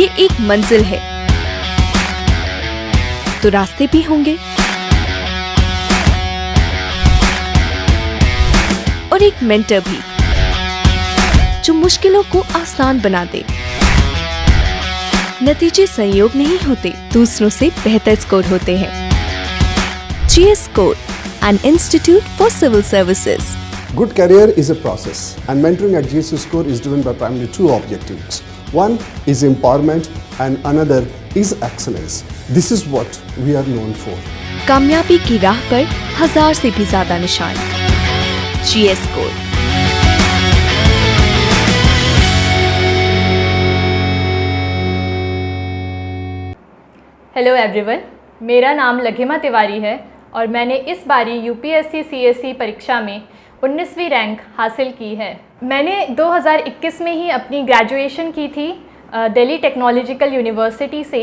ये एक मंजिल है तो रास्ते भी होंगे और एक मेंटर भी जो मुश्किलों को आसान बना दे। नतीजे संयोग नहीं होते, दूसरों से बेहतर स्कोर होते हैं। GS Score, an institute for civil services. Good career is a process, and mentoring at GS Score is driven by primarily two objectives. One is empowerment and another is excellence. This is what we are known for. कामयाबी की राह पर 1000 से भी ज्यादा निशान। GS Score। Hello everyone, मेरा नाम लघिमा तिवारी है और मैंने इस बारी यूपीएससी सीएसई परीक्षा में 19वीं रैंक हासिल की है। मैंने 2021 में ही अपनी ग्रेजुएशन की थी दिल्ली टेक्नोलॉजिकल यूनिवर्सिटी से,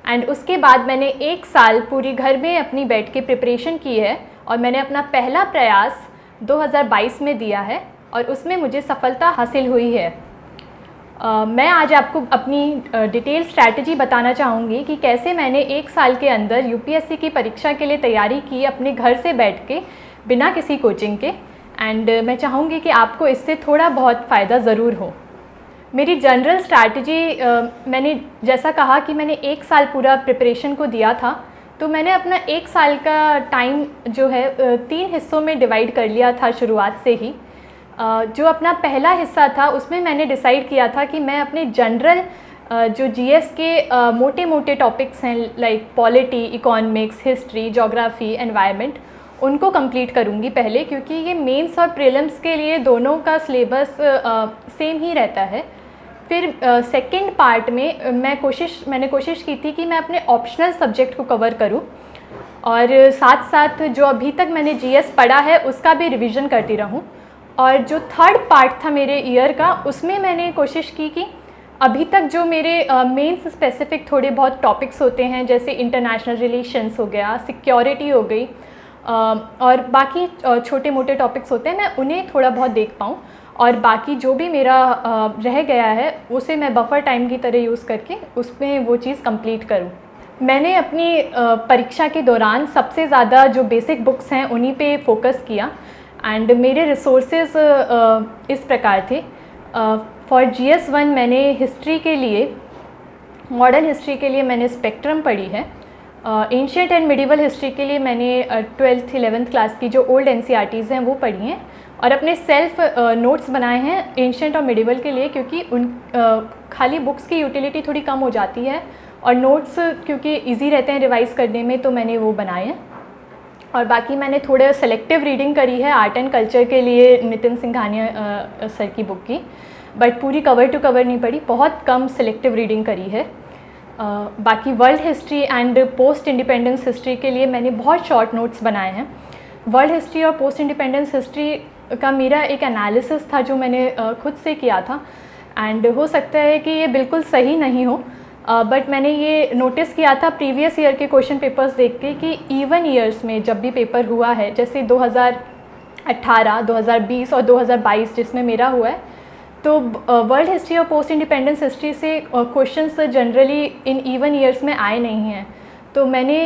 एंड उसके बाद मैंने 1 साल पूरी घर में अपनी बैठ के प्रिपरेशन की है और मैंने अपना पहला प्रयास 2022 में दिया है और उसमें मुझे सफलता हासिल हुई है। मैं आज आपको अपनी डिटेल स्ट्रैटेजी बताना चाहूँगी कि कैसे मैंने 1 साल के अंदर यूपीएससी की परीक्षा के लिए तैयारी की अपने घर से बैठ के बिना किसी कोचिंग के, एंड मैं चाहूँगी कि आपको इससे थोड़ा बहुत फ़ायदा ज़रूर हो। मेरी जनरल स्ट्रैटेजी, मैंने जैसा कहा कि मैंने 1 साल पूरा प्रिपरेशन को दिया था, तो मैंने अपना 1 साल का टाइम जो है 3 हिस्सों में डिवाइड कर लिया था शुरुआत से ही। जो अपना पहला हिस्सा था उसमें मैंने डिसाइड किया था कि मैं अपने जनरल जो जीएस के मोटे मोटे टॉपिक्स हैं like polity, economics, history, geography, environment, उनको कंप्लीट करूँगी पहले, क्योंकि ये मेंस और प्रीलिम्स के लिए दोनों का सिलेबस सेम ही रहता है। फिर सेकंड पार्ट में मैंने कोशिश की थी कि मैं अपने ऑप्शनल सब्जेक्ट को कवर करूँ और साथ साथ जो अभी तक मैंने जीएस पढ़ा है उसका भी रिवीजन करती रहूँ। और जो थर्ड पार्ट था मेरे ईयर का, उसमें मैंने कोशिश की कि अभी तक जो मेरे मेंस स्पेसिफिक थोड़े बहुत टॉपिक्स होते हैं, जैसे इंटरनेशनल रिलेशंस हो गया, सिक्योरिटी हो गई, और बाकी छोटे मोटे टॉपिक्स होते हैं, मैं उन्हें थोड़ा बहुत देख पाऊँ और बाकी जो भी मेरा रह गया है उसे मैं बफर टाइम की तरह यूज़ करके उसमें वो चीज़ कंप्लीट करूँ। मैंने अपनी परीक्षा के दौरान सबसे ज़्यादा जो बेसिक बुक्स हैं उन्हीं पे फोकस किया, एंड मेरे रिसोर्सेज इस प्रकार थे। फॉर GS1 मैंने हिस्ट्री के लिए, मॉडर्न हिस्ट्री के लिए मैंने स्पेक्ट्रम पढ़ी है। एंशिएंट एंड मिडिवल हिस्ट्री के लिए मैंने 12th 11th क्लास की जो ओल्ड NCERTs हैं वो पढ़ी हैं और अपने सेल्फ नोट्स बनाए हैं एंशिएंट और मिडिवल के लिए, क्योंकि खाली बुक्स की यूटिलिटी थोड़ी कम हो जाती है और नोट्स क्योंकि ईजी रहते हैं रिवाइज़ करने में, तो मैंने वो बनाए हैं। और बाकी मैंने थोड़ा सेलेक्टिव रीडिंग करी है आर्ट एंड कल्चर के लिए नितिन सिंघानिया सर की बुक की, बट पूरी कवर टू कवर नहीं पढ़ी, बहुत कम सेलेक्टिव रीडिंग करी है। बाकी world history and post independence history के लिए मैंने बहुत शॉर्ट नोट्स बनाए हैं। वर्ल्ड हिस्ट्री और पोस्ट इंडिपेंडेंस हिस्ट्री का मेरा एक एनालिसिस था जो मैंने खुद से किया था, एंड हो सकता है कि ये बिल्कुल सही नहीं हो, बट मैंने ये नोटिस किया था प्रीवियस ईयर के क्वेश्चन पेपर्स देख के कि इवन ईयर्स में जब भी पेपर हुआ है, जैसे 2018, 2020 और 2022 जिसमें मेरा हुआ है, तो वर्ल्ड हिस्ट्री और पोस्ट इंडिपेंडेंस हिस्ट्री से questions generally in even years में आए नहीं हैं। तो मैंने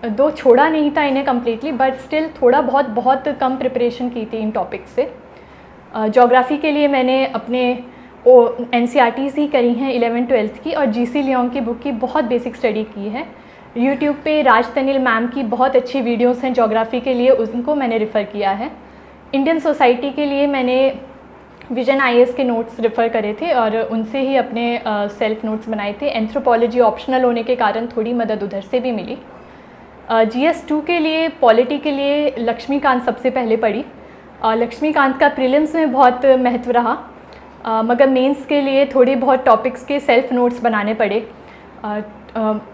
2 छोड़ा नहीं था इन्हें कम्प्लीटली, बट स्टिल थोड़ा बहुत कम प्रिपरेशन की थी इन टॉपिक्स से। ज्योग्राफी के लिए मैंने अपने NCERTs ही करी हैं 11th 12th की, और GC लियोंग की बुक की बहुत बेसिक स्टडी की है। यूट्यूब पे राज तनिल मैम की बहुत अच्छी वीडियोस हैं ज्योग्राफी के लिए, उनको मैंने रेफ़र किया है। इंडियन सोसाइटी के लिए मैंने विजन IAS के नोट्स रेफ़र करे थे और उनसे ही अपने सेल्फ नोट्स बनाए थे। एंथ्रोपोलॉजी ऑप्शनल होने के कारण थोड़ी मदद उधर से भी मिली। GS2 के लिए, पॉलिटी के लिए लक्ष्मीकांत सबसे पहले पढ़ी। लक्ष्मीकांत का प्रीलिम्स में बहुत महत्व रहा, मगर मेंस के लिए थोड़ी बहुत टॉपिक्स के सेल्फ नोट्स बनाने पड़े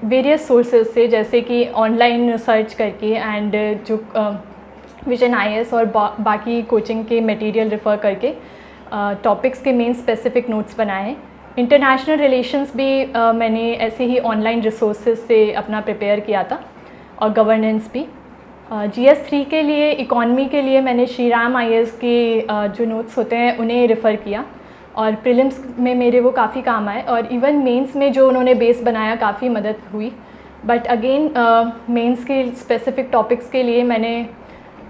वेरियस सोर्सेज से, जैसे कि ऑनलाइन सर्च करके एंड जो विजन IAS और बाकी कोचिंग के मटेरियल रेफ़र करके टॉपिक्स के मेन स्पेसिफिक नोट्स बनाए हैं। इंटरनेशनल रिलेशंस भी मैंने ऐसे ही ऑनलाइन रिसोर्सेज से अपना प्रिपेयर किया था, और गवर्नेंस भी। GS3 के लिए, इकॉनमी के लिए मैंने श्री राम IAS के जो नोट्स होते हैं उन्हें रेफ़र किया। और प्रीलिम्स में मेरे वो काफ़ी काम आए, और इवन मेंस में जो उन्होंने बेस बनाया काफ़ी मदद हुई। बट अगेन मेंस के स्पेसिफिक टॉपिक्स के लिए मैंने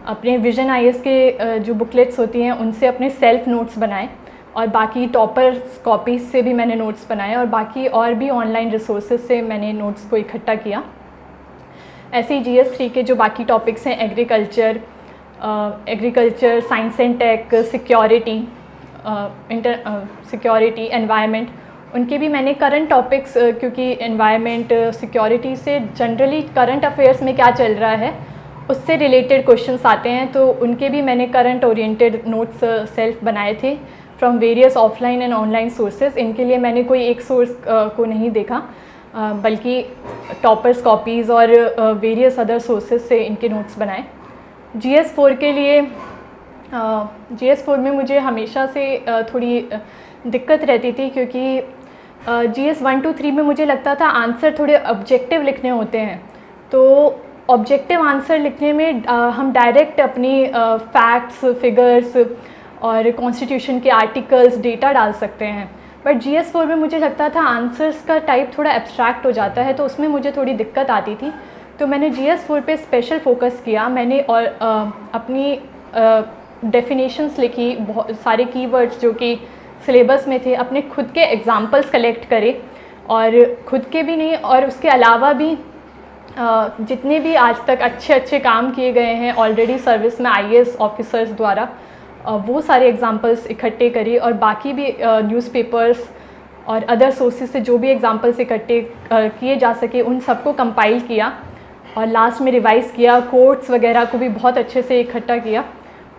अपने विजन आईएएस के जो बुकलेट्स होती हैं उनसे अपने सेल्फ नोट्स बनाए, और बाकी टॉपर्स कॉपीज से भी मैंने नोट्स बनाए, और बाकी और भी ऑनलाइन रिसोर्सेज से मैंने नोट्स को इकट्ठा किया। ऐसे ही GS3 के जो बाकी टॉपिक्स हैं, agriculture, science and tech, security, environment, उनके भी मैंने करंट टॉपिक्स, क्योंकि एनवायरनमेंट सिक्योरिटी से जनरली करंट अफेयर्स में क्या चल रहा है उससे रिलेटेड क्वेश्चंस आते हैं, तो उनके भी मैंने करंट ओरिएंटेड नोट्स सेल्फ बनाए थे from various offline and online sources. इनके लिए मैंने कोई एक सोर्स को नहीं देखा, बल्कि टॉपर्स कॉपीज़ और वेरियस अदर सोर्सेज से इनके नोट्स बनाए। GS4 के लिए GS4 में मुझे हमेशा से थोड़ी दिक्कत रहती थी, क्योंकि GS1 2 3 में मुझे लगता था आंसर थोड़े ऑब्जेक्टिव लिखने होते हैं, तो ऑब्जेक्टिव आंसर लिखने में हम डायरेक्ट अपनी फैक्ट्स, फिगर्स और कॉन्स्टिट्यूशन के आर्टिकल्स, डेटा डाल सकते हैं। बट GS4 में मुझे लगता था आंसर्स का टाइप थोड़ा एब्स्ट्रैक्ट हो जाता है, तो उसमें मुझे थोड़ी दिक्कत आती थी। तो मैंने GS4 पे स्पेशल फोकस किया। मैंने और अपनी डेफिनेशंस लिखी, बहुत सारे कीवर्ड्स जो कि सिलेबस में थे, अपने खुद के एग्जांपल्स कलेक्ट करे, और खुद के भी नहीं और उसके अलावा भी जितने भी आज तक अच्छे काम किए गए हैं ऑलरेडी सर्विस में IAS ऑफिसर्स द्वारा, वो सारे एग्जांपल्स इकट्ठे करी, और बाकी भी न्यूज़पेपर्स और अदर सोर्सेज से जो भी एग्जांपल्स इकट्ठे किए जा सके उन सबको कंपाइल किया, और लास्ट में रिवाइज़ किया। कोट्स वगैरह को भी बहुत अच्छे से इकट्ठा किया,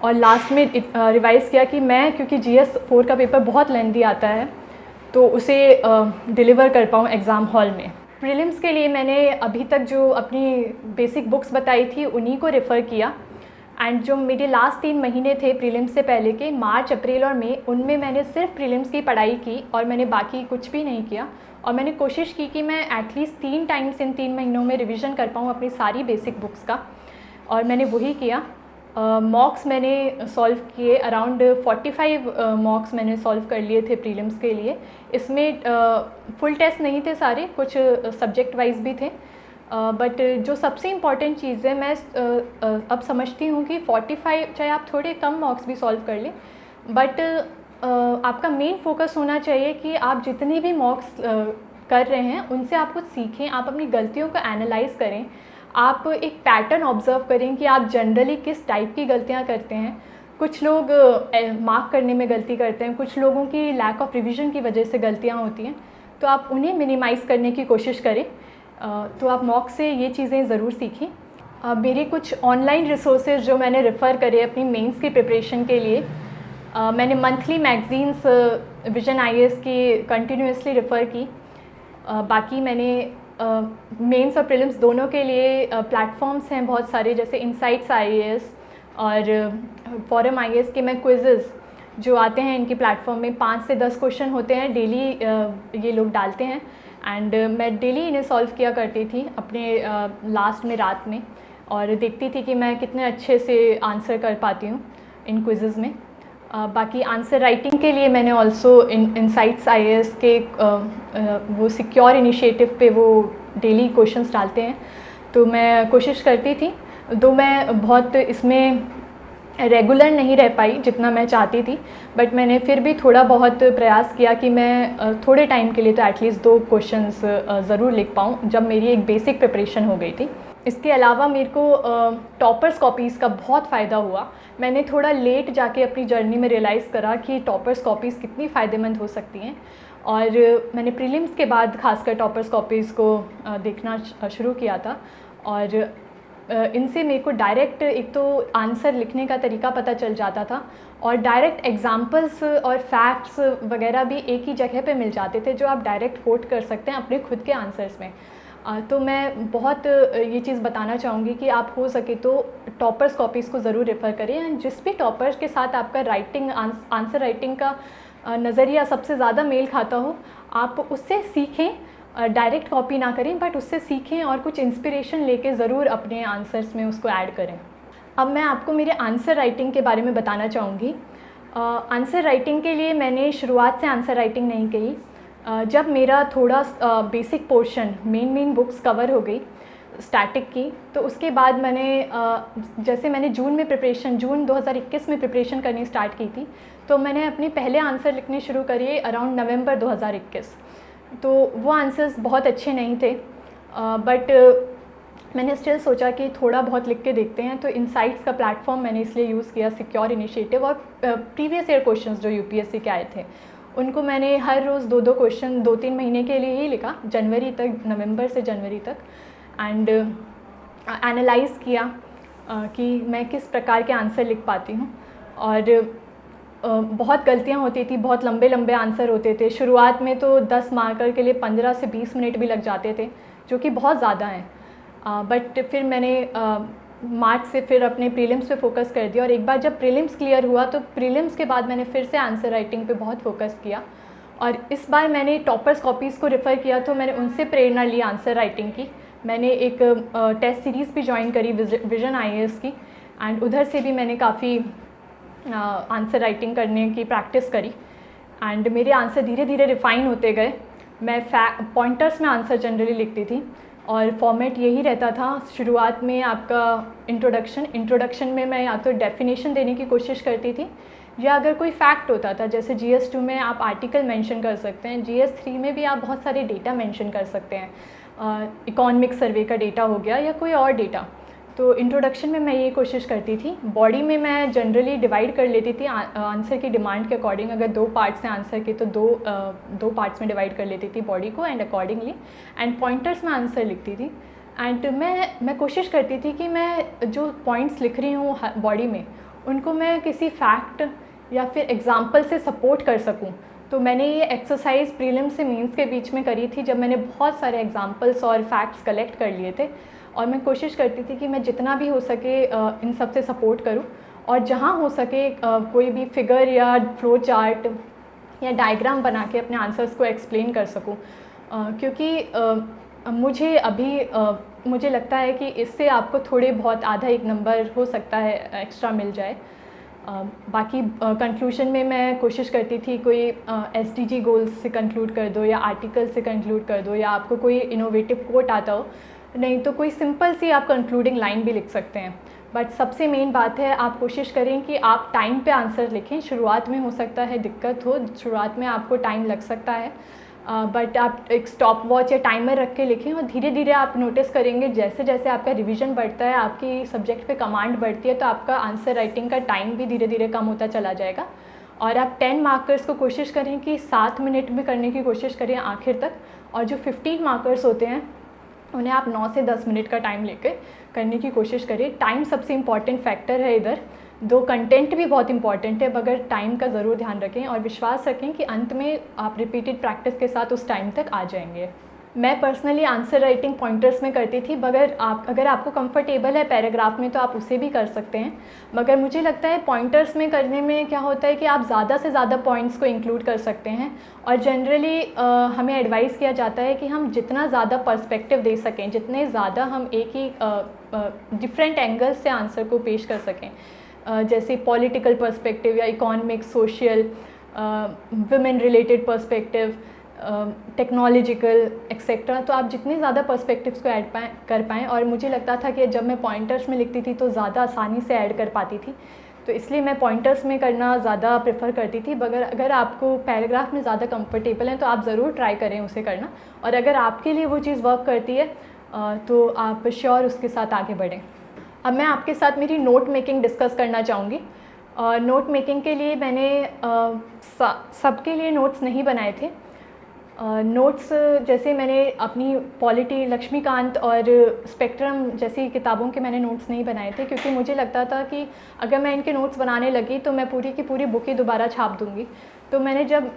और लास्ट में रिवाइज़ किया कि मैं, क्योंकि GS4 का पेपर बहुत लेंथी आता है, तो उसे डिलीवर कर पाऊँ एग्ज़ाम हॉल में। प्रीलिम्स के लिए मैंने अभी तक जो अपनी बेसिक बुक्स बताई थी उन्हीं को रेफ़र किया, एंड जो मेरे लास्ट 3 महीने थे प्रीलिम्स से पहले के, मार्च, अप्रैल और मई, उनमें मैंने सिर्फ प्रीलिम्स की पढ़ाई की और मैंने बाकी कुछ भी नहीं किया। और मैंने कोशिश की कि मैं एटलीस्ट 3 टाइम्स इन 3 महीनों में रिवीजन कर पाऊँ अपनी सारी बेसिक बुक्स का, और मैंने वही किया। मॉक्स मैंने सॉल्व किए, अराउंड 45 मॉक्स मैंने सॉल्व कर लिए थे प्रीलिम्स के लिए। इसमें फुल टेस्ट नहीं थे सारे, कुछ सब्जेक्ट वाइज भी थे, बट जो सबसे इम्पॉर्टेंट चीज़ है, मैं अब समझती हूँ कि 45, चाहे आप थोड़े कम मॉक्स भी सॉल्व कर लें, बट आपका मेन फोकस होना चाहिए कि आप जितने भी मॉक्स कर रहे हैं उनसे आप कुछ सीखें, आप अपनी गलतियों को एनालाइज करें, आप एक पैटर्न ऑब्जर्व करें कि आप जनरली किस टाइप की गलतियाँ करते हैं। कुछ लोग मार्क करने में गलती करते हैं, कुछ लोगों की लैक ऑफ रिवीजन की वजह से गलतियाँ होती हैं, तो आप उन्हें मिनिमाइज़ करने की कोशिश करें। तो आप मॉक से ये चीज़ें ज़रूर सीखें। मेरे कुछ ऑनलाइन रिसोर्सेज जो मैंने रेफ़र करे अपनी मेंस की प्रिपरेशन के लिए, मैंने मंथली मैगज़ीन्स विजन आईएएस की कंटिन्यूसली रेफ़र की। बाकी मैंने मेंस और प्रीलिम्स दोनों के लिए प्लेटफॉर्म्स हैं बहुत सारे, जैसे इनसाइट्स आईएएस और फोरम आईएएस के मैं क्विज़ेज़ जो आते हैं इनके प्लेटफॉर्म में 5 से 10 क्वेश्चन होते हैं डेली, ये लोग डालते हैं, एंड मैं डेली इन्हें सॉल्व किया करती थी अपने लास्ट में रात में, और देखती थी कि मैं कितने अच्छे से आंसर कर पाती हूँ इन क्विज़ेज़ में। बाकी आंसर राइटिंग के लिए मैंने ऑल्सो इनसाइट्स आईएएस के वो सिक्योर इनिशिएटिव पे वो डेली क्वेश्चंस डालते हैं, तो मैं कोशिश करती थी, दो मैं बहुत इसमें रेगुलर नहीं रह पाई जितना मैं चाहती थी, बट मैंने फिर भी थोड़ा बहुत प्रयास किया कि मैं थोड़े टाइम के लिए तो एटलीस्ट 2 क्वेश्चंस ज़रूर लिख पाऊँ, जब मेरी एक बेसिक प्रिपरेशन हो गई थी। इसके अलावा मेरे को टॉपर्स कॉपीज़ का बहुत फ़ायदा हुआ। मैंने थोड़ा लेट जाके अपनी जर्नी में रियलाइज़ करा कि टॉपर्स कॉपीज़ कितनी फ़ायदेमंद हो सकती हैं, और मैंने प्रीलिम्स के बाद खासकर टॉपर्स कॉपीज़ को देखना शुरू किया था, और इनसे मेरे को डायरेक्ट एक तो आंसर लिखने का तरीका पता चल जाता था, और डायरेक्ट एग्जांपल्स और फैक्ट्स वगैरह भी एक ही जगह पे मिल जाते थे जो आप डायरेक्ट कोट कर सकते हैं अपने खुद के आंसर्स में। तो मैं बहुत ये चीज़ बताना चाहूँगी कि आप हो सके तो टॉपर्स कॉपीज़ को ज़रूर रेफ़र करें, एंड जिस भी टॉपर्स के साथ आपका राइटिंग आंसर राइटिंग का नज़रिया सबसे ज़्यादा मेल खाता हो, आप उससे सीखें, डायरेक्ट कॉपी ना करें, बट उससे सीखें और कुछ इंस्पिरेशन लेके ज़रूर अपने आंसर्स में उसको ऐड करें। अब मैं आपको मेरे आंसर राइटिंग के बारे में बताना चाहूँगी। आंसर राइटिंग के लिए मैंने शुरुआत से आंसर राइटिंग नहीं की। जब मेरा थोड़ा basic portion main books cover हो गई स्टैटिक की, तो उसके बाद जैसे मैंने जून 2021 में प्रिपरेशन करनी स्टार्ट की थी, तो मैंने अपने पहले आंसर लिखने शुरू करिए अराउंड नवंबर 2021। तो वो आंसर्स बहुत अच्छे नहीं थे, बट मैंने स्टिल सोचा कि थोड़ा बहुत लिख के देखते हैं। तो इनसाइट्स का प्लेटफॉर्म मैंने इसलिए यूज़ किया, सिक्योर इनिशिएटिव, और प्रीवियस ईयर क्वेश्चंस जो यूपीएससी के आए थे उनको मैंने हर रोज़ 2-2 क्वेश्चन 2-3 महीने के लिए ही लिखा, जनवरी तक, नवंबर से जनवरी तक, एंड एनालाइज़ किया कि मैं किस प्रकार के आंसर लिख पाती हूँ। और बहुत गलतियाँ होती थी, बहुत लंबे लंबे आंसर होते थे। शुरुआत में तो 10 मार्कर के लिए 15 से 20 मिनट भी लग जाते थे, जो कि बहुत ज़्यादा हैं। बट फिर मैंने मार्च से फिर अपने प्रीलिम्स पे फोकस कर दिया, और एक बार जब प्रीलिम्स क्लियर हुआ तो प्रीलिम्स के बाद मैंने फिर से आंसर राइटिंग पे बहुत फोकस किया। और इस बार मैंने टॉपर्स कॉपीज़ को रेफ़र किया, तो मैंने उनसे प्रेरणा ली आंसर राइटिंग की। मैंने एक टेस्ट सीरीज़ भी ज्वाइन करी विजन IAS की, एंड उधर से भी मैंने काफ़ी आंसर राइटिंग करने की प्रैक्टिस करी, एंड मेरे आंसर धीरे धीरे रिफ़ाइन होते गए। मैं पॉइंटर्स में आंसर जनरली लिखती थी, और फॉर्मेट यही रहता था। शुरुआत में आपका इंट्रोडक्शन में मैं या तो डेफिनेशन देने की कोशिश करती थी, या अगर कोई फैक्ट होता था, जैसे GS2 में आप आर्टिकल मेंशन कर सकते हैं, GS3 में भी आप बहुत सारे डेटा मेंशन कर सकते हैं, इकोनॉमिक सर्वे का डेटा हो गया या कोई और डेटा। तो इंट्रोडक्शन में मैं ये कोशिश करती थी। बॉडी में मैं जनरली डिवाइड कर लेती थी आंसर की डिमांड के अकॉर्डिंग। अगर 2 पार्ट्स हैं आंसर के, तो दो पार्ट्स में डिवाइड कर लेती थी बॉडी को, एंड अकॉर्डिंगली एंड पॉइंटर्स में आंसर लिखती थी। एंड मैं कोशिश करती थी कि मैं जो पॉइंट्स लिख रही हूँ बॉडी में, उनको मैं किसी फैक्ट या फिर एग्जाम्पल से सपोर्ट कर सकूँ। तो मैंने ये एक्सरसाइज प्रीलिम्स से मेंस के बीच में करी थी, जब मैंने बहुत सारे एग्जाम्पल्स और फैक्ट्स कलेक्ट कर लिए थे, और मैं कोशिश करती थी कि मैं जितना भी हो सके इन सब से सपोर्ट करूं, और जहां हो सके कोई भी फिगर या फ्लो चार्ट या डायग्राम बना के अपने आंसर्स को एक्सप्लेन कर सकूं, क्योंकि मुझे लगता है कि इससे आपको थोड़े बहुत आधा एक नंबर हो सकता है एक्स्ट्रा मिल जाए। बाकी कंक्लूजन में मैं कोशिश करती थी कोई SDG गोल्स से कंक्लूड कर दो, या आर्टिकल से कंक्लूड कर दो, या आपको कोई इनोवेटिव कोट आता हो, नहीं तो कोई सिंपल सी आप कंक्लूडिंग लाइन भी लिख सकते हैं। बट सबसे मेन बात है, आप कोशिश करें कि आप टाइम पे आंसर लिखें। शुरुआत में हो सकता है दिक्कत हो, शुरुआत में आपको टाइम लग सकता है, बट आप एक स्टॉप वॉच या टाइमर रख के लिखें, और धीरे धीरे आप नोटिस करेंगे जैसे जैसे आपका रिवीजन बढ़ता है, आपकी सब्जेक्ट पे कमांड बढ़ती है, तो आपका आंसर राइटिंग का टाइम भी धीरे धीरे कम होता चला जाएगा। और आप 10 मार्कर्स को कोशिश करें कि 7 मिनट में करने की कोशिश करें आखिर तक, और जो 15 मार्कर्स होते हैं उन्हें आप 9 से 10 मिनट का टाइम लेकर करने की कोशिश करिए। टाइम सबसे इम्पॉर्टेंट फैक्टर है इधर, दो कंटेंट भी बहुत इंपॉर्टेंट है, मगर टाइम का ज़रूर ध्यान रखें और विश्वास रखें कि अंत में आप रिपीटेड प्रैक्टिस के साथ उस टाइम तक आ जाएंगे। मैं पर्सनली आंसर राइटिंग पॉइंटर्स में करती थी, मगर अगर आपको कंफर्टेबल है पैराग्राफ में तो आप उसे भी कर सकते हैं, मगर मुझे लगता है पॉइंटर्स में करने में क्या होता है कि आप ज़्यादा से ज़्यादा पॉइंट्स को इंक्लूड कर सकते हैं, और जनरली हमें एडवाइस किया जाता है कि हम जितना ज़्यादा पर्सपेक्टिव दे सकें, जितने ज़्यादा हम एक ही डिफरेंट एंगल्स से आंसर को पेश कर सकें, जैसे पॉलिटिकल पर्सपेक्टिव या economic, social, women related perspective, technological etcetera, तो आप जितने ज़्यादा पर्सपेक्टिव्स को ऐड कर पाएँ। और मुझे लगता था कि जब मैं पॉइंटर्स में लिखती थी तो ज़्यादा आसानी से ऐड कर पाती थी, तो इसलिए मैं पॉइंटर्स में करना ज़्यादा प्रेफर करती थी। मगर अगर आपको पैराग्राफ में ज़्यादा कंफर्टेबल हैं तो आप ज़रूर ट्राई करें उसे करना, और अगर आपके लिए वो चीज़ वर्क करती है तो आप श्योर उसके साथ आगे बढ़ें। अब मैं आपके साथ मेरी नोट मेकिंग डिस्कस करना चाहूँगी। नोट मेकिंग के लिए मैंने सबके लिए नोट्स नहीं बनाए थे। नोट्स जैसे मैंने अपनी पॉलिटी, लक्ष्मीकांत और स्पेक्ट्रम जैसी किताबों के मैंने नोट्स नहीं बनाए थे, क्योंकि मुझे लगता था कि अगर मैं इनके नोट्स बनाने लगी तो मैं पूरी की पूरी बुक ही दोबारा छाप दूँगी। तो मैंने जब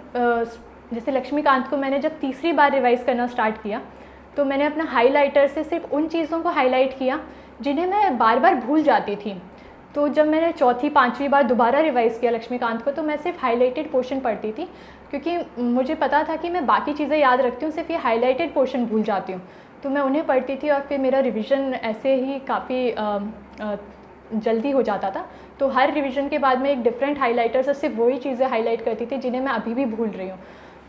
जैसे लक्ष्मीकांत को मैंने जब तीसरी बार रिवाइज़ करना स्टार्ट किया, तो मैंने अपना हाईलाइटर से सिर्फ उन चीज़ों को हाईलाइट किया जिन्हें मैं बार बार भूल जाती थी। तो जब मैंने चौथी पांचवी बार दोबारा रिवाइज़ किया लक्ष्मीकांत को, तो मैं सिर्फ हाईलाइटेड पोर्शन पढ़ती थी, क्योंकि मुझे पता था कि मैं बाकी चीज़ें याद रखती हूँ, सिर्फ ये हाईलाइटेड पोर्शन भूल जाती हूँ। तो मैं उन्हें पढ़ती थी और फिर मेरा रिवीजन ऐसे ही काफ़ी जल्दी हो जाता था, तो हर रिवीजन के बाद मैं एक डिफरेंट हाइलाइटर से सिर्फ वही चीज़ें हाईलाइट करती थी जिन्हें मैं अभी भी भूल रही हूँ।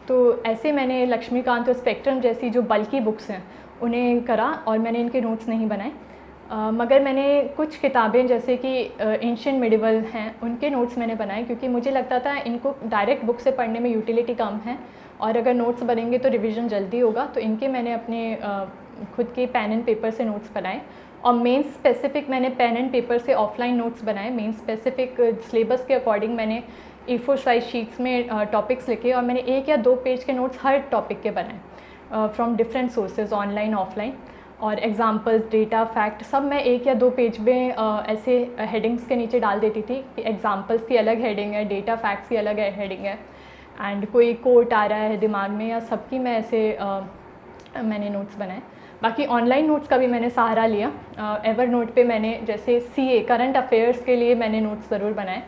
तो ऐसे मैंने लक्ष्मीकांत और स्पेक्ट्रम जैसी जो बल्कि बुक्स हैं उन्हें करा और मैंने इनके नोट्स नहीं बनाए। मगर मैंने कुछ किताबें जैसे कि एंशिएंट मिडिवल हैं उनके नोट्स मैंने बनाए, क्योंकि मुझे लगता था इनको डायरेक्ट बुक से पढ़ने में यूटिलिटी कम है और अगर नोट्स बनेंगे तो रिवीजन जल्दी होगा। तो इनके मैंने अपने खुद के पेन एंड पेपर से नोट्स बनाए और मेन स्पेसिफिक मैंने पेन एंड पेपर से ऑफलाइन नोट्स बनाए। मेन स्पेसिफिक सिलेबस के अकॉर्डिंग मैंने A4 साइज शीट्स में टॉपिक्स लिखे और मैंने 1 या 2 पेज के नोट्स हर टॉपिक के बनाए from different sources, online offline, और एग्जांपल्स, डेटा, फैक्ट सब मैं 1 या 2 पेज में ऐसे हेडिंग्स के नीचे डाल देती थी कि एग्जांपल्स की अलग हेडिंग है, डेटा फैक्ट्स की अलग हेडिंग है, एंड कोई कोट आ रहा है दिमाग में या सबकी मैं ऐसे मैंने नोट्स बनाए। बाकी ऑनलाइन नोट्स का भी मैंने सहारा लिया। एवर नोट पे मैंने जैसे CA करंट अफेयर्स के लिए मैंने नोट्स ज़रूर बनाए।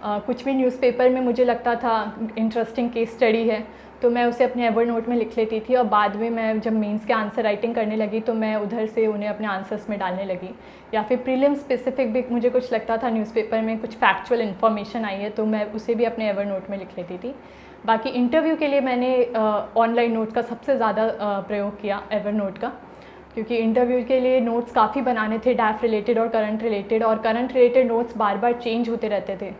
कुछ भी न्यूज़पेपर में मुझे लगता था इंटरेस्टिंग केस स्टडी है तो मैं उसे अपने एवर नोट में लिख लेती थी और बाद में मैं जब मेंस के आंसर राइटिंग करने लगी तो मैं उधर से उन्हें अपने आंसर्स में डालने लगी। या फिर प्रीलिम स्पेसिफिक भी मुझे कुछ लगता था न्यूज़पेपर में कुछ फैक्चुअल इन्फॉर्मेशन आई है तो मैं उसे भी अपने एवर नोट में लिख लेती थी। बाकी इंटरव्यू के लिए मैंने ऑनलाइन नोट का सबसे ज़्यादा प्रयोग किया, एवर नोट का, क्योंकि इंटरव्यू के लिए नोट्स काफ़ी बनाने थे, डैफ रिलेटेड और करंट रिलेटेड नोट्स बार बार चेंज होते रहते थे,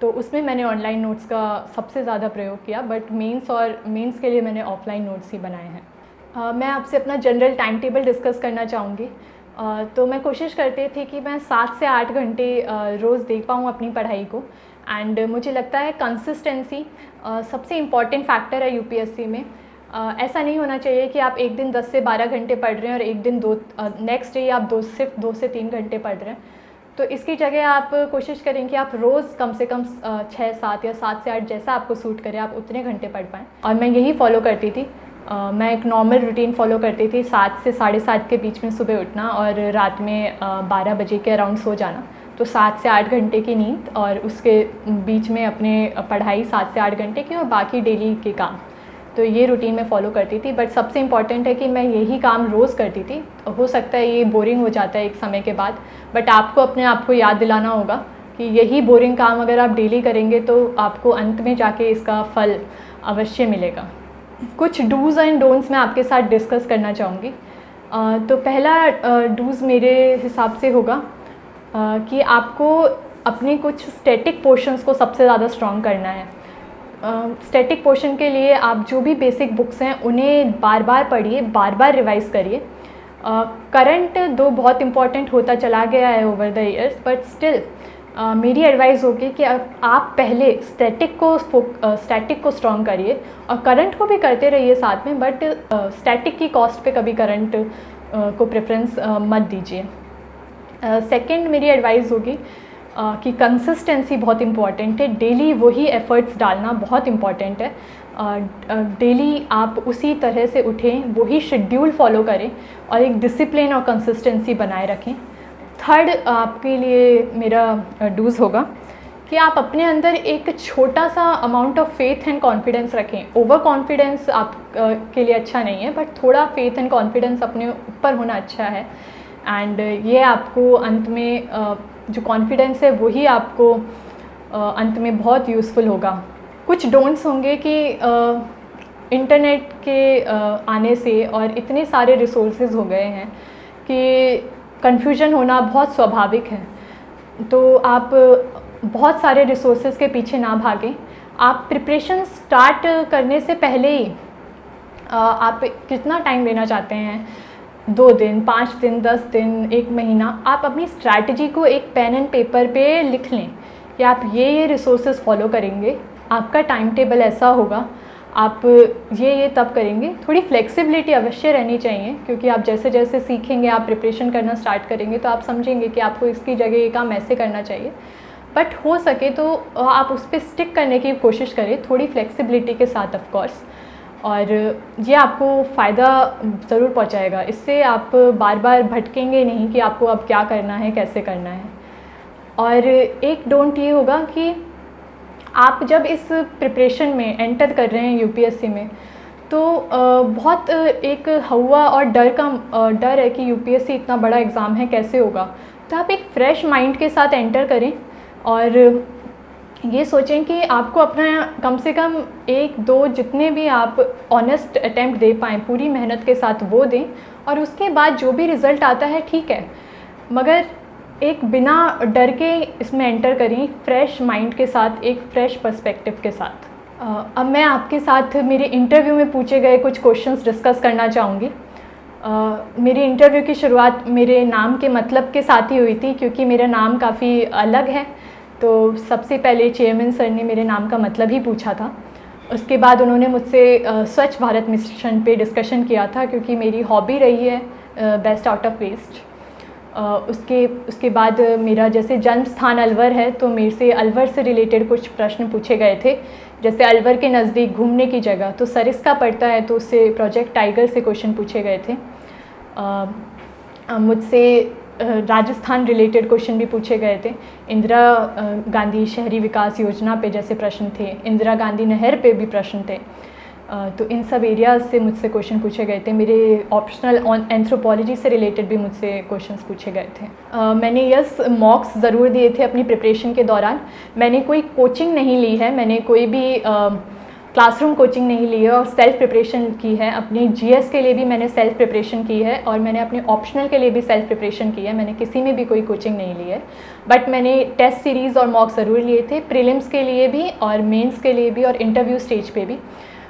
तो उसमें मैंने ऑनलाइन नोट्स का सबसे ज़्यादा प्रयोग किया। बट मेंस के लिए मैंने ऑफलाइन नोट्स ही बनाए हैं। मैं आपसे अपना जनरल टाइम टेबल डिस्कस करना चाहूँगी। तो मैं कोशिश करती थी कि मैं 7 से 8 घंटे रोज़ दे पाऊँ अपनी पढ़ाई को, एंड मुझे लगता है कंसिस्टेंसी सबसे इम्पॉर्टेंट फैक्टर है यूपीएससी में। ऐसा नहीं होना चाहिए कि आप एक दिन 10 से 12 घंटे पढ़ रहे हैं और एक दिन नेक्स्ट डे आप सिर्फ 2 से 3 घंटे पढ़ रहे हैं। तो इसकी जगह आप कोशिश करें कि आप रोज़ कम से कम 6, 7 या 7 से 8 जैसा आपको सूट करे आप उतने घंटे पढ़ पाएँ। और मैं यही फॉलो करती थी। मैं एक नॉर्मल रूटीन फॉलो करती थी, 7 से 7:30 के बीच में सुबह उठना और रात में 12 बजे के अराउंड सो जाना। तो 7 से 8 घंटे की नींद और उसके बीच में अपने पढ़ाई 7 से 8 घंटे की और बाकी डेली के काम। तो ये रूटीन मैं फॉलो करती थी। बट सबसे इम्पॉर्टेंट है कि मैं यही काम रोज़ करती थी। हो सकता है ये बोरिंग हो जाता है एक समय के बाद, बट आपको अपने आप को याद दिलाना होगा कि यही बोरिंग काम अगर आप डेली करेंगे तो आपको अंत में जाके इसका फल अवश्य मिलेगा। कुछ डूज़ एंड डोंट्स मैं आपके साथ डिस्कस करना चाहूँगी। तो पहला डूज़ मेरे हिसाब से होगा कि आपको अपने कुछ स्टैटिक पोर्शंस को सबसे ज़्यादा स्ट्रॉन्ग करना है। स्टैटिक पोर्शन के लिए आप जो भी बेसिक बुक्स हैं उन्हें बार बार पढ़िए, बार बार रिवाइज़ करिए। करंट दो बहुत इम्पॉर्टेंट होता चला गया है over the years, but still मेरी एडवाइस होगी कि आप पहले स्टैटिक को स्ट्रॉन्ग करिए और करंट को भी करते रहिए साथ में, बट स्टैटिक की कॉस्ट पे कभी करंट को प्रेफरेंस मत दीजिए। सेकंड मेरी एडवाइस होगी कि कंसिस्टेंसी बहुत इम्पॉर्टेंट है। डेली वही एफ़र्ट्स डालना बहुत इम्पॉर्टेंट है। डेली आप उसी तरह से उठें, वही शेड्यूल फॉलो करें और एक डिसिप्लिन और कंसिस्टेंसी बनाए रखें। थर्ड आपके लिए मेरा डूज़ होगा कि आप अपने अंदर एक छोटा सा amount of faith and confidence रखें। ओवर कॉन्फिडेंस आप के लिए अच्छा नहीं है, बट थोड़ा फेथ एंड कॉन्फिडेंस अपने ऊपर होना अच्छा है। एंड ये आपको अंत में जो कॉन्फिडेंस है वही आपको अंत में बहुत यूज़फुल होगा। कुछ डोंट्स होंगे कि इंटरनेट के आने से और इतने सारे रिसोर्सेज हो गए हैं कि कन्फ्यूजन होना बहुत स्वाभाविक है। तो आप बहुत सारे रिसोर्सेज के पीछे ना भागें। आप प्रिपरेशन स्टार्ट करने से पहले ही आप कितना टाइम लेना चाहते हैं, 2 दिन, 5 दिन, 10 दिन, 1 महीना, आप अपनी स्ट्रैटेजी को एक पेन एंड पेपर पे लिख लें कि आप ये रिसोर्सेज फॉलो करेंगे। आपका टाइम टेबल ऐसा होगा, आप ये तब करेंगे। थोड़ी फ्लेक्सिबिलिटी अवश्य रहनी चाहिए, क्योंकि आप जैसे जैसे सीखेंगे, आप प्रिपरेशन करना स्टार्ट करेंगे तो आप समझेंगे कि आपको इसकी जगह ये काम ऐसे करना चाहिए। बट हो सके तो आप उस पर स्टिक करने की कोशिश करें, थोड़ी फ्लेक्सिबिलिटी के साथ ऑफ कोर्स, और ये आपको फ़ायदा ज़रूर पहुंचाएगा। इससे आप बार बार भटकेंगे नहीं कि आपको अब क्या करना है, कैसे करना है। और एक डोंट ये होगा कि आप जब इस प्रिपरेशन में एंटर कर रहे हैं यूपीएससी में, तो बहुत एक हवा और डर है कि यूपीएससी इतना बड़ा एग्ज़ाम है, कैसे होगा। तो आप एक फ्रेश माइंड के साथ एंटर करें और ये सोचें कि आपको अपना कम से कम 1-2 जितने भी आप ऑनेस्ट अटैम्प्ट दे पाएँ पूरी मेहनत के साथ वो दें, और उसके बाद जो भी रिज़ल्ट आता है ठीक है, मगर एक बिना डर के इसमें एंटर करें, फ्रेश माइंड के साथ, एक फ्रेश पर्सपेक्टिव के साथ। अब मैं आपके साथ मेरे इंटरव्यू में पूछे गए कुछ क्वेश्चंस डिस्कस करना चाहूँगी। मेरे इंटरव्यू की शुरुआत मेरे नाम के मतलब के साथ ही हुई थी, क्योंकि मेरा नाम काफ़ी अलग है। तो सबसे पहले चेयरमैन सर ने मेरे नाम का मतलब ही पूछा था। उसके बाद उन्होंने मुझसे स्वच्छ भारत मिशन पे डिस्कशन किया था, क्योंकि मेरी हॉबी रही है बेस्ट आउट ऑफ वेस्ट। उसके बाद मेरा जैसे जन्म स्थान अलवर है, तो मेरे से अलवर से रिलेटेड कुछ प्रश्न पूछे गए थे। जैसे अलवर के नज़दीक घूमने की जगह तो सरिस्का पड़ता है, तो उससे प्रोजेक्ट टाइगर से क्वेश्चन पूछे गए थे। मुझसे राजस्थान रिलेटेड क्वेश्चन भी पूछे गए थे। इंदिरा गांधी शहरी विकास योजना पे जैसे प्रश्न थे, इंदिरा गांधी नहर पे भी प्रश्न थे। तो इन सब एरियाज़ से मुझसे क्वेश्चन पूछे गए थे। मेरे ऑप्शनल एंथ्रोपोलॉजी से रिलेटेड भी मुझसे क्वेश्चंस पूछे गए थे। मैंने मॉक्स ज़रूर दिए थे अपनी प्रिपरेशन के दौरान। मैंने कोई कोचिंग नहीं ली है, मैंने कोई भी क्लासरूम कोचिंग नहीं ली है, और सेल्फ़ प्रिपरेशन की है। अपनी जीएस के लिए भी मैंने सेल्फ़ प्रिपरेशन की है, और मैंने अपने ऑप्शनल के लिए भी सेल्फ़ प्रिपरेशन की है। मैंने किसी में भी कोई कोचिंग नहीं ली है, बट मैंने टेस्ट सीरीज़ और मॉक ज़रूर लिए थे, प्रीलिम्स के लिए भी और मेंस के लिए भी और इंटरव्यू स्टेज पे भी।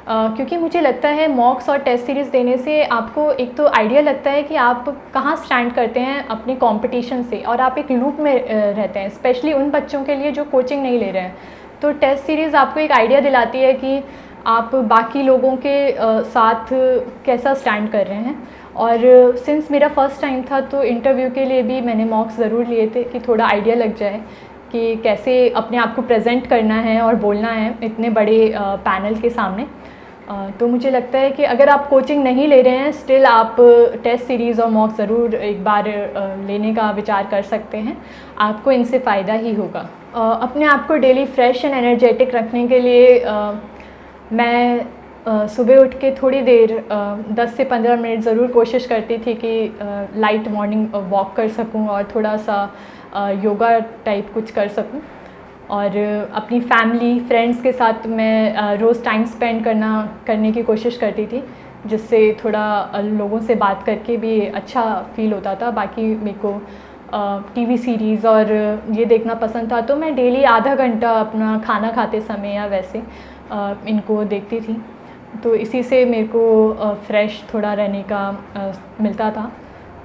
क्योंकि मुझे लगता है मॉक्स और टेस्ट सीरीज़ देने से आपको एक तो आइडिया लगता है कि आप कहाँ स्टैंड करते हैं अपने कंपटीशन से, और आप एक लूप में रहते हैं, स्पेशली उन बच्चों के लिए जो कोचिंग नहीं ले रहे हैं। तो टेस्ट सीरीज़ आपको एक आइडिया दिलाती है कि आप बाकी लोगों के साथ कैसा स्टैंड कर रहे हैं। और सिंस मेरा फ़र्स्ट टाइम था, तो इंटरव्यू के लिए भी मैंने मॉक्स ज़रूर लिए थे कि थोड़ा आइडिया लग जाए कि कैसे अपने आप को प्रेजेंट करना है और बोलना है इतने बड़े पैनल के सामने। तो मुझे लगता है कि अगर आप कोचिंग नहीं ले रहे हैं, स्टिल आप टेस्ट सीरीज़ और मॉक ज़रूर एक बार लेने का विचार कर सकते हैं। आपको इनसे फ़ायदा ही होगा। अपने आप को डेली फ्रेश एंड एनर्जेटिक रखने के लिए मैं सुबह उठ के थोड़ी देर 10 से 15 मिनट ज़रूर कोशिश करती थी कि लाइट मॉर्निंग वॉक कर सकूं और थोड़ा सा योगा टाइप कुछ कर सकूं। और अपनी फैमिली फ्रेंड्स के साथ मैं रोज़ टाइम स्पेंड करने की कोशिश करती थी, जिससे थोड़ा लोगों से बात करके भी अच्छा फील होता था। बाकी मेरे को टीवी सीरीज़ और ये देखना पसंद था, तो मैं डेली आधा घंटा अपना खाना खाते समय या वैसे इनको देखती थी। तो इसी से मेरे को फ्रेश थोड़ा रहने का मिलता था।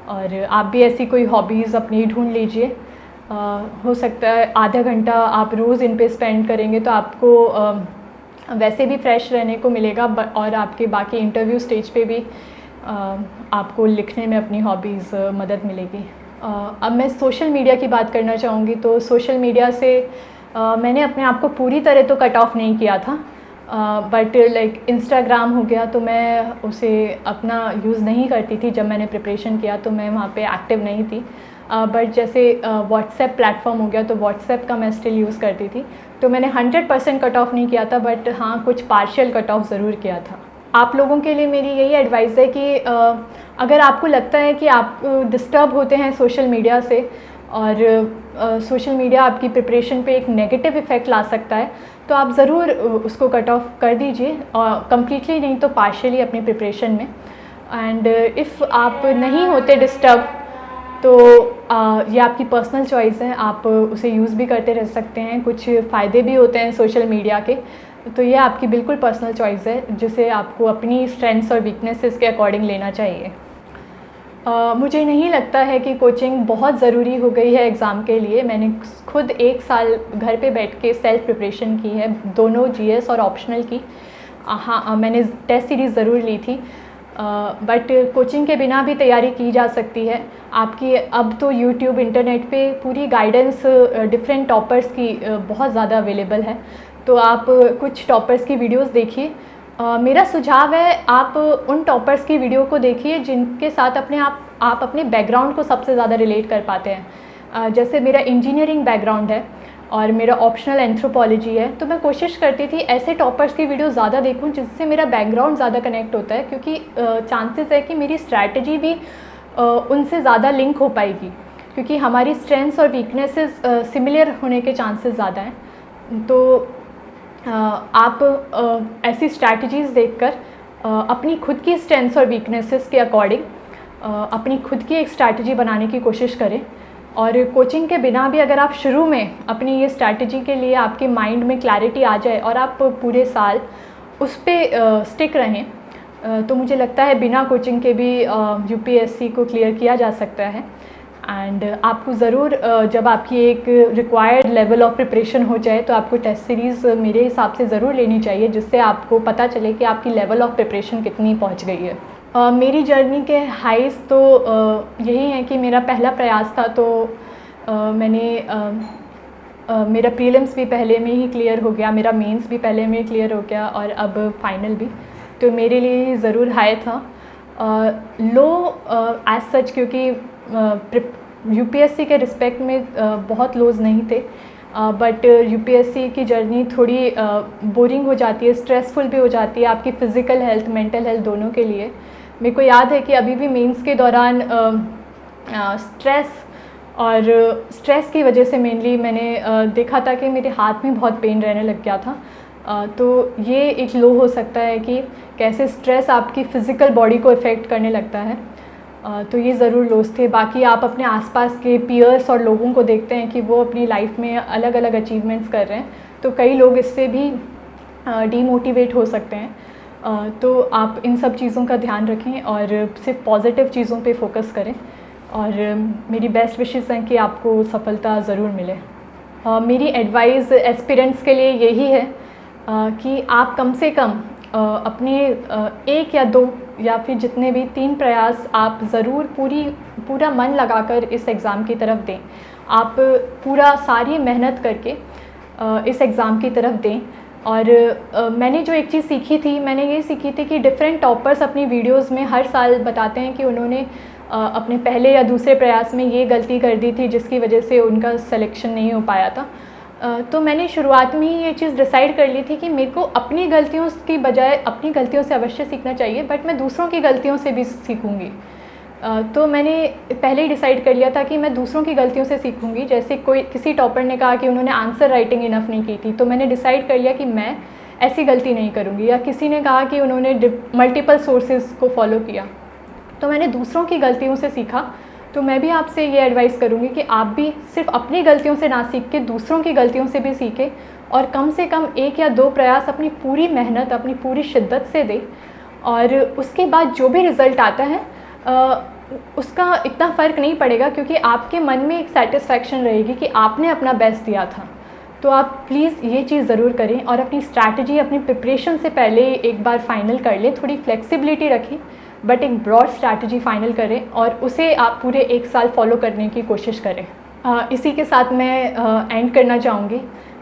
और आप भी ऐसी कोई हॉबीज़ अपनी ढूंढ लीजिए। हो सकता है आधा घंटा आप रोज़ इन पे स्पेंड करेंगे तो आपको वैसे भी फ्रेश रहने को मिलेगा, और आपके बाकी इंटरव्यू स्टेज पे भी आपको लिखने में अपनी हॉबीज़ मदद मिलेगी। अब मैं सोशल मीडिया की बात करना चाहूँगी। तो सोशल मीडिया से मैंने अपने आप को पूरी तरह तो कट ऑफ नहीं किया था, बट लाइक इंस्टाग्राम हो गया तो मैं उसे अपना यूज़ नहीं करती थी। जब मैंने प्रिपरेशन किया तो मैं वहाँ पे एक्टिव नहीं थी। बट जैसे व्हाट्सएप प्लेटफॉर्म हो गया तो व्हाट्सएप का मैं स्टिल यूज़ करती थी। तो मैंने 100% कट ऑफ नहीं किया था, बट हाँ कुछ पार्शियल कट ऑफ ज़रूर किया था। आप लोगों के लिए मेरी यही एडवाइस है कि अगर आपको लगता है कि आप डिस्टर्ब होते हैं सोशल मीडिया से, और सोशल मीडिया आपकी प्रिपरेशन पे एक नेगेटिव इफ़ेक्ट ला सकता है, तो आप ज़रूर उसको कट ऑफ कर दीजिए, कम्प्लीटली नहीं तो पार्शियली अपनी प्रिपरेशन में। एंड इफ़ आप नहीं होते डिस्टर्ब तो ये आपकी पर्सनल चॉइस है, आप उसे यूज़ भी करते रह सकते हैं। कुछ फ़ायदे भी होते हैं सोशल मीडिया के, तो ये आपकी बिल्कुल पर्सनल चॉइस है, जिसे आपको अपनी स्ट्रेंथ्स और वीकनेसेस के अकॉर्डिंग लेना चाहिए। मुझे नहीं लगता है कि कोचिंग बहुत ज़रूरी हो गई है एग्ज़ाम के लिए। मैंने खुद 1 साल घर पे बैठ के सेल्फ़ प्रिपरेशन की है, दोनों जीएस और ऑप्शनल की। हाँ, मैंने टेस्ट सीरीज़ ज़रूर ली थी, बट कोचिंग के बिना भी तैयारी की जा सकती है। आपकी अब तो यूट्यूब इंटरनेट पे पूरी गाइडेंस डिफरेंट टॉपर्स की बहुत ज़्यादा अवेलेबल है, तो आप कुछ टॉपर्स की वीडियोस देखिए। मेरा सुझाव है आप उन टॉपर्स की वीडियो को देखिए जिनके साथ आप अपने बैकग्राउंड को सबसे ज़्यादा रिलेट कर पाते हैं। जैसे मेरा इंजीनियरिंग बैकग्राउंड है और मेरा ऑप्शनल एंथ्रोपोलॉजी है, तो मैं कोशिश करती थी ऐसे टॉपर्स की वीडियो ज़्यादा देखूं जिससे मेरा बैकग्राउंड ज़्यादा कनेक्ट होता है, क्योंकि चांसेस है कि मेरी स्ट्रैटेजी भी उनसे ज़्यादा लिंक हो पाएगी। क्योंकि हमारी स्ट्रेंथ्स और वीकनेसेस सिमिलर होने के चांसेस ज़्यादा हैं। तो आप ऐसी स्ट्रैटेजीज़ देखकर अपनी खुद की स्ट्रेंथ्स और वीकनेसेस के अकॉर्डिंग अपनी खुद की एक स्ट्रैटेजी बनाने की कोशिश करें। और कोचिंग के बिना भी अगर आप शुरू में अपनी ये स्ट्रैटेजी के लिए आपके माइंड में क्लैरिटी आ जाए और आप पूरे साल उस पर स्टिक रहें तो मुझे लगता है बिना कोचिंग के भी यूपीएससी को क्लियर किया जा सकता है। एंड आपको ज़रूर जब आपकी एक रिक्वायर्ड लेवल ऑफ प्रिपरेशन हो जाए तो आपको टेस्ट सीरीज़ मेरे हिसाब से ज़रूर लेनी चाहिए, जिससे आपको पता चले कि आपकी लेवल ऑफ प्रिपरेशन कितनी पहुंच गई है। मेरी जर्नी के हाइज़ तो यही है कि मेरा पहला प्रयास था तो मेरा प्रीलिम्स भी पहले में ही क्लियर हो गया, मेरा मेंस भी पहले में ही क्लियर हो गया और अब फाइनल भी, तो मेरे लिए ज़रूर हाई था। लो एज सच, क्योंकि यूपीएससी के रिस्पेक्ट में बहुत लोज नहीं थे, बट यूपीएससी की जर्नी थोड़ी बोरिंग हो जाती है, स्ट्रेसफुल भी हो जाती है आपकी फ़िज़िकल हेल्थ, मेंटल हेल्थ दोनों के लिए। मेरे को याद है कि अभी भी मेंस के दौरान स्ट्रेस की वजह से मेनली मैंने देखा था कि मेरे हाथ में बहुत पेन रहने लग गया था। तो ये एक लो हो सकता है कि कैसे स्ट्रेस आपकी फ़िज़िकल बॉडी को इफ़ेक्ट करने लगता है। तो ये ज़रूर लोस थे। बाकी आप अपने आसपास के पीयर्स और लोगों को देखते हैं कि वो अपनी लाइफ में अलग अलग अचीवमेंट्स कर रहे हैं, तो कई लोग इससे भी डीमोटिवेट हो सकते हैं। तो आप इन सब चीज़ों का ध्यान रखें और सिर्फ पॉजिटिव चीज़ों पे फोकस करें और मेरी बेस्ट विशेस हैं कि आपको सफलता ज़रूर मिले। मेरी एडवाइस एस्पिरेंट्स के लिए यही है कि आप कम से कम अपने 1 या 2 या फिर जितने भी 3 प्रयास आप ज़रूर पूरा मन लगाकर इस एग्ज़ाम की तरफ दें। आप सारी मेहनत करके इस एग्ज़ाम की तरफ दें। और मैंने जो एक चीज़ सीखी थी, मैंने ये सीखी थी कि डिफरेंट टॉपर्स अपनी वीडियोस में हर साल बताते हैं कि उन्होंने अपने पहले या दूसरे प्रयास में ये गलती कर दी थी जिसकी वजह से उनका सिलेक्शन नहीं हो पाया था। तो मैंने शुरुआत में ही ये चीज़ डिसाइड कर ली थी कि मेरे को अपनी गलतियों की बजाय अपनी गलतियों से अवश्य सीखना चाहिए, बट मैं दूसरों की गलतियों से भी सीखूँगी। तो मैंने पहले ही डिसाइड कर लिया था कि मैं दूसरों की गलतियों से सीखूंगी। जैसे किसी टॉपर ने कहा कि उन्होंने आंसर राइटिंग इनफ नहीं की थी, तो मैंने डिसाइड कर लिया कि मैं ऐसी गलती नहीं करूंगी। या किसी ने कहा कि उन्होंने मल्टीपल सोर्सेज को फॉलो किया, तो मैंने दूसरों की गलतियों से सीखा। तो मैं भी आपसे ये एडवाइस करूँगी कि आप भी सिर्फ अपनी गलतियों से ना सीख के दूसरों की गलतियों से भी सीखें और कम से कम 1 या 2 प्रयास अपनी पूरी मेहनत, अपनी पूरी शिद्दत से दें। और उसके बाद जो भी रिज़ल्ट आता है उसका इतना फ़र्क नहीं पड़ेगा, क्योंकि आपके मन में एक सेटिस्फैक्शन रहेगी कि आपने अपना बेस्ट दिया था। तो आप प्लीज़ ये चीज़ ज़रूर करें और अपनी स्ट्रैटेजी अपनी प्रिपरेशन से पहले एक बार फाइनल कर लें। थोड़ी फ्लेक्सिबिलिटी रखें, बट एक ब्रॉड स्ट्रैटेजी फाइनल करें और उसे आप पूरे 1 साल फॉलो करने की कोशिश करें। इसी के साथ मैं एंड करना चाहूँगी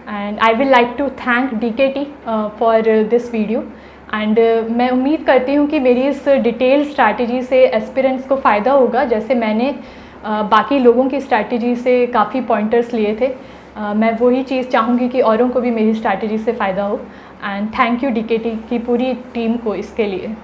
and I will like to thank DKT for this video. And मैं उम्मीद करती हूँ कि मेरी इस डिटेल स्ट्रैटेजी से एस्पिरेंट्स को फ़ायदा होगा, जैसे मैंने बाकी लोगों की स्ट्रैटेजी से काफ़ी पॉइंटर्स लिए थे। मैं वही चीज़ चाहूँगी कि औरों को भी मेरी स्ट्रैटेजी से फ़ायदा हो। एंड थैंक यू DKT की पूरी टीम को इसके लिए।